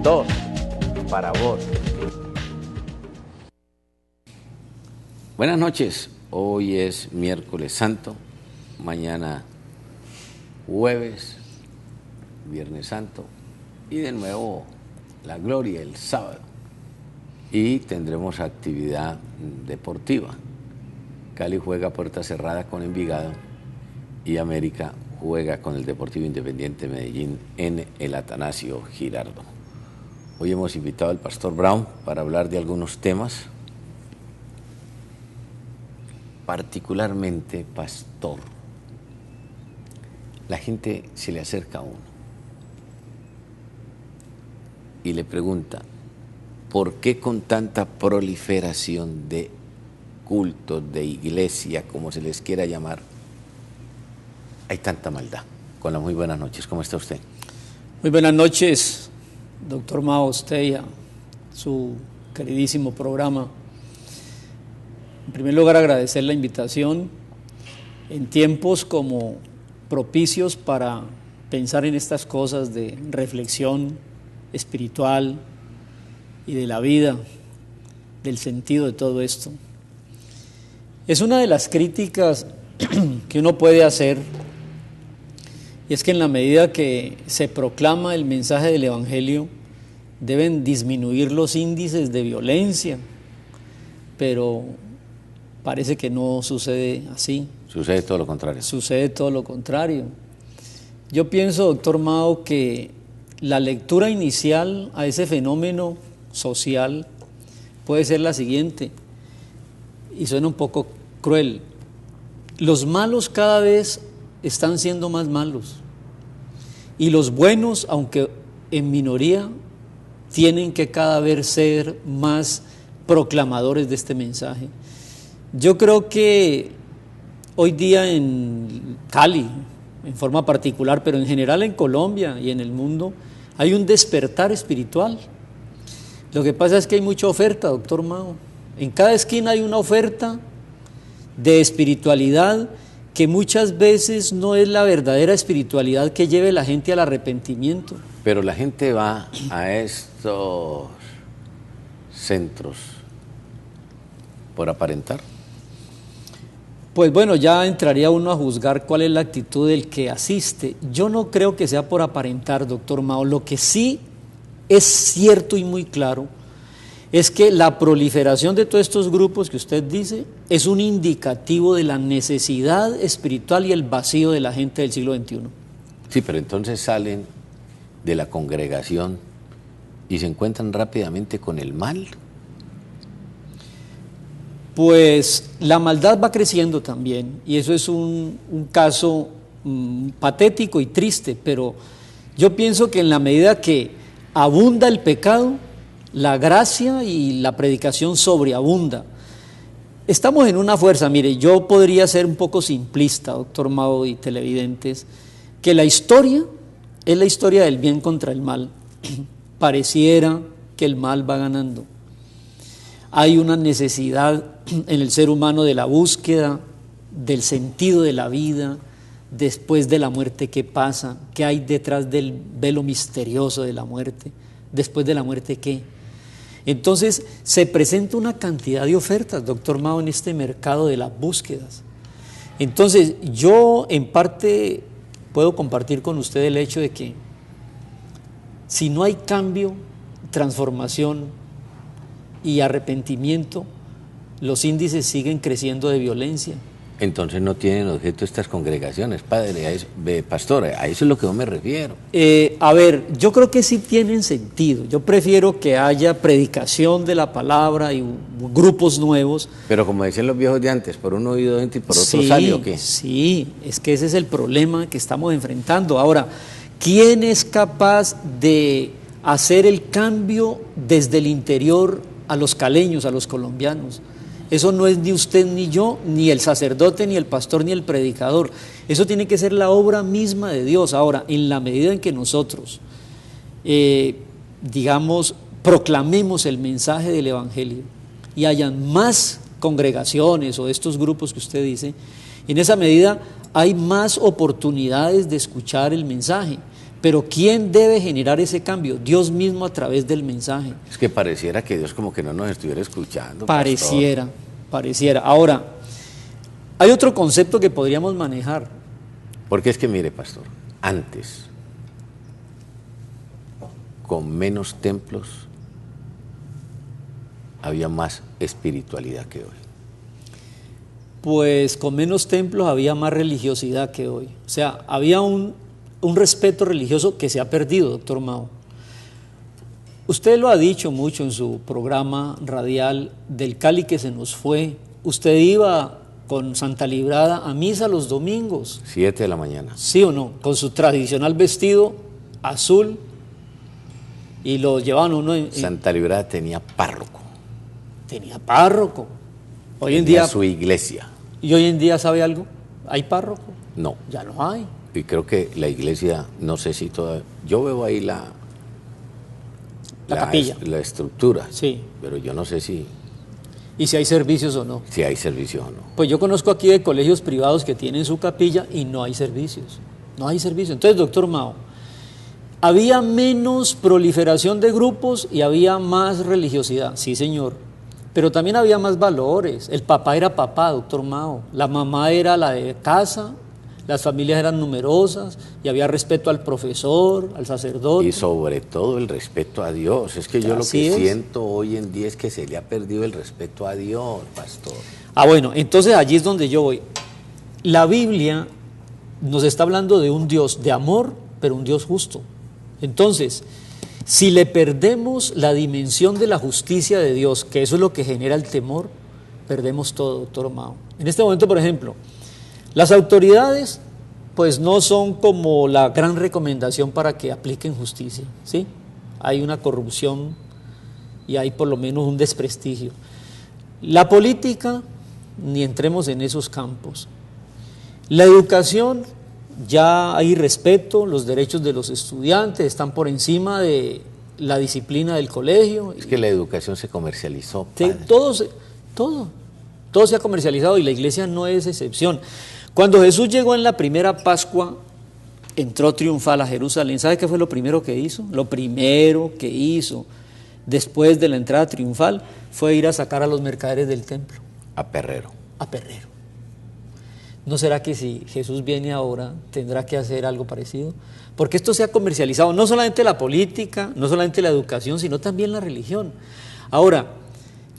2 para vos. Buenas noches, hoy es miércoles santo, mañana jueves, viernes santo y de nuevo la gloria el sábado. Y tendremos actividad deportiva. Cali juega a puerta cerrada con Envigado y América juega con el Deportivo Independiente Medellín en el Atanasio Girardot. Hoy hemos invitado al pastor Brown para hablar de algunos temas, particularmente, pastor, la gente se le acerca a uno y le pregunta, ¿por qué con tanta proliferación de cultos, de iglesia, como se les quiera llamar, hay tanta maldad? Con las muy buenas noches, ¿cómo está usted? Muy buenas noches, doctor Mao, usted y a su queridísimo programa. En primer lugar, agradecer la invitación en tiempos como propicios para pensar en estas cosas de reflexión espiritual y de la vida, del sentido de todo esto. Es una de las críticas que uno puede hacer, y es que en la medida que se proclama el mensaje del Evangelio, deben disminuir los índices de violencia, pero parece que no sucede así. Sucede todo lo contrario. Sucede todo lo contrario. Yo pienso, doctor Mao, que la lectura inicial a ese fenómeno social puede ser la siguiente, y suena un poco cruel. Los malos cada vez están siendo más malos, y los buenos, aunque en minoría, tienen que cada vez ser más proclamadores de este mensaje. Yo creo que hoy día en Cali, en forma particular, pero en general en Colombia y en el mundo, hay un despertar espiritual. Lo que pasa es que hay mucha oferta, doctor Mao. En cada esquina hay una oferta de espiritualidad que muchas veces no es la verdadera espiritualidad que lleve a la gente al arrepentimiento. Pero la gente va a estos centros por aparentar. Pues bueno, ya entraría uno a juzgar cuál es la actitud del que asiste. Yo no creo que sea por aparentar, doctor Mao. Lo que sí es cierto y muy claro es que la proliferación de todos estos grupos que usted dice es un indicativo de la necesidad espiritual y el vacío de la gente del siglo XXI. Sí, pero entonces salen de la congregación y se encuentran rápidamente con el mal. Pues la maldad va creciendo también, y eso es un caso patético y triste, pero yo pienso que en la medida que abunda el pecado, la gracia y la predicación sobreabunda. Estamos en una fuerza, mire, yo podría ser un poco simplista, doctor Mao y televidentes, que la historia es la historia del bien contra el mal. Pareciera que el mal va ganando. Hay una necesidad en el ser humano de la búsqueda del sentido de la vida, después de la muerte, ¿qué pasa? ¿Qué hay detrás del velo misterioso de la muerte? ¿Después de la muerte qué? Entonces se presenta una cantidad de ofertas, doctor Mao, en este mercado de las búsquedas. Entonces yo en parte puedo compartir con usted el hecho de que si no hay cambio, transformación y arrepentimiento, los índices siguen creciendo de violencia. Entonces no tienen objeto estas congregaciones, padre, pastor, a eso es lo que yo me refiero. A ver, yo creo que sí tienen sentido. Yo prefiero que haya predicación de la palabra y grupos nuevos. Pero como decían los viejos de antes, por un oído entra y por otro sale, ¿o qué? Sí, es que ese es el problema que estamos enfrentando. Ahora, ¿quién es capaz de hacer el cambio desde el interior a los caleños, a los colombianos? Eso no es ni usted ni yo, ni el sacerdote, ni el pastor, ni el predicador. Eso tiene que ser la obra misma de Dios. Ahora, en la medida en que nosotros, proclamemos el mensaje del Evangelio y hayan más congregaciones o estos grupos que usted dice, en esa medida hay más oportunidades de escuchar el mensaje. Pero ¿quién debe generar ese cambio? Dios mismo a través del mensaje. Es que pareciera que Dios como que no nos estuviera escuchando. Pareciera, pareciera. Ahora, hay otro concepto que podríamos manejar. Porque es que mire, pastor, antes, con menos templos, había más espiritualidad que hoy. Pues con menos templos había más religiosidad que hoy. O sea, había un respeto religioso que se ha perdido, doctor Mao. Usted lo ha dicho mucho en su programa radial del Cali que se nos fue. Usted iba con Santa Librada a misa los domingos. 7 de la mañana. ¿Sí o no? Con su tradicional vestido azul y lo llevaban uno en... Santa Librada tenía párroco. Tenía párroco. Hoy en Tenía día... su iglesia. ¿Y hoy en día sabe algo? ¿Hay párroco? No. Ya no hay. Y creo que la iglesia, no sé si toda... Yo veo ahí la capilla. La estructura. Sí. Pero yo no sé si ¿Y si hay servicios o no? hay servicio o no. Pues yo conozco aquí de colegios privados que tienen su capilla y no hay servicios. No hay servicios. Entonces, doctor Mao, había menos proliferación de grupos y había más religiosidad. Sí, señor. Pero también había más valores. El papá era papá, doctor Mao. La mamá era la de casa. Las familias eran numerosas y había respeto al profesor, al sacerdote. Y sobre todo el respeto a Dios. Es que yo lo que siento hoy en día es que se le ha perdido el respeto a Dios, pastor. Ah, bueno, entonces allí es donde yo voy. La Biblia nos está hablando de un Dios de amor, pero un Dios justo. Entonces, si le perdemos la dimensión de la justicia de Dios, que eso es lo que genera el temor, perdemos todo, doctor Mao. En este momento, por ejemplo, las autoridades pues no son como la gran recomendación para que apliquen justicia, ¿sí? Hay una corrupción y hay por lo menos un desprestigio. La política, ni entremos en esos campos. La educación, ya hay respeto, los derechos de los estudiantes están por encima de la disciplina del colegio. Es que la educación se comercializó. Todo se ha comercializado y la iglesia no es excepción. Cuando Jesús llegó en la primera Pascua, entró triunfal a Jerusalén. ¿Sabe qué fue lo primero que hizo? Lo primero que hizo después de la entrada triunfal fue ir a sacar a los mercaderes del templo. A Perrero. A Perrero. ¿No será que si Jesús viene ahora tendrá que hacer algo parecido? Porque esto se ha comercializado, no solamente la política, no solamente la educación, sino también la religión. Ahora,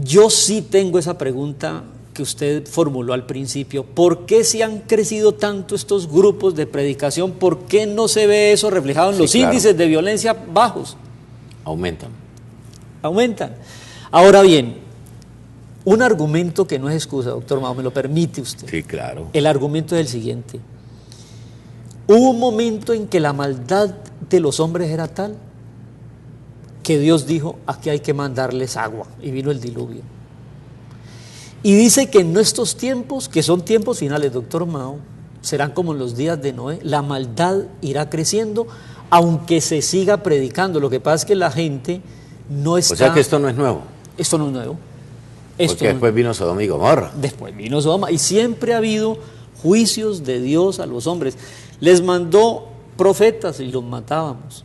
yo sí tengo esa pregunta que usted formuló al principio. ¿Por qué se han crecido tanto estos grupos de predicación? ¿Por qué no se ve eso reflejado en los índices de violencia bajos? Aumentan. Ahora bien, un argumento que no es excusa, doctor Mao, ¿me lo permite usted? Sí, claro. El argumento es el siguiente. Hubo un momento en que la maldad de los hombres era tal que Dios dijo, aquí hay que mandarles agua, y vino el diluvio. Y dice que en estos tiempos, que son tiempos finales, doctor Mao, serán como en los días de Noé, la maldad irá creciendo, aunque se siga predicando. Lo que pasa es que la gente no está... O sea que esto no es nuevo. Esto no es nuevo. Porque después vino Sodoma y Gomorra. Después vino Sodoma, y siempre ha habido juicios de Dios a los hombres. Les mandó profetas y los matábamos.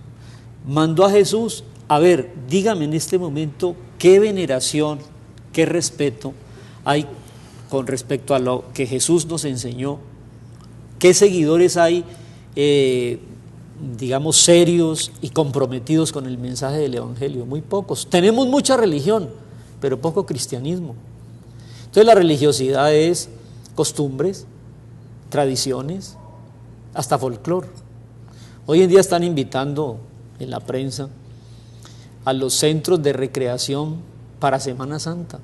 Mandó a Jesús. A ver, dígame en este momento qué veneración, qué respeto hay con respecto a lo que Jesús nos enseñó, qué seguidores hay, digamos, serios y comprometidos con el mensaje del Evangelio. Muy pocos. Tenemos mucha religión, pero poco cristianismo. Entonces la religiosidad es costumbres, tradiciones, hasta folclore. Hoy en día están invitando en la prensa a los centros de recreación para Semana Santa.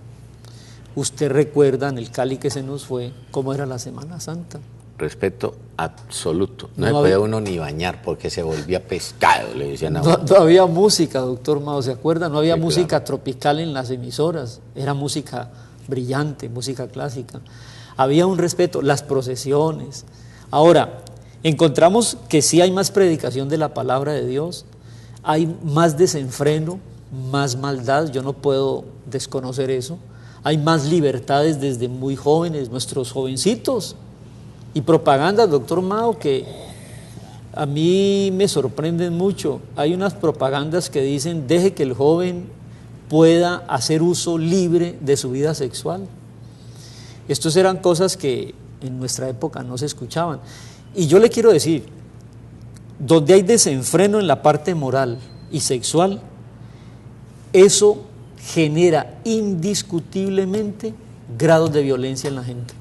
Usted recuerda en el Cali que se nos fue cómo era la Semana Santa. Respeto absoluto. No se podía uno ni bañar porque se volvía pescado, le decían a uno. No había música, doctor Mao, ¿se acuerda? No había música claro. tropical en las emisoras, era música brillante, música clásica. Había un respeto, las procesiones. Ahora, encontramos que sí hay más predicación de la palabra de Dios, hay más desenfreno, más maldad, yo no puedo desconocer eso. Hay más libertades desde muy jóvenes, nuestros jovencitos. Y propaganda, doctor Mao, que A mí me sorprenden mucho. Hay unas propagandas que dicen, deje que el joven pueda hacer uso libre de su vida sexual. Estas eran cosas que en nuestra época no se escuchaban. Y yo le quiero decir, donde hay desenfreno en la parte moral y sexual, eso genera indiscutiblemente grados de violencia en la gente.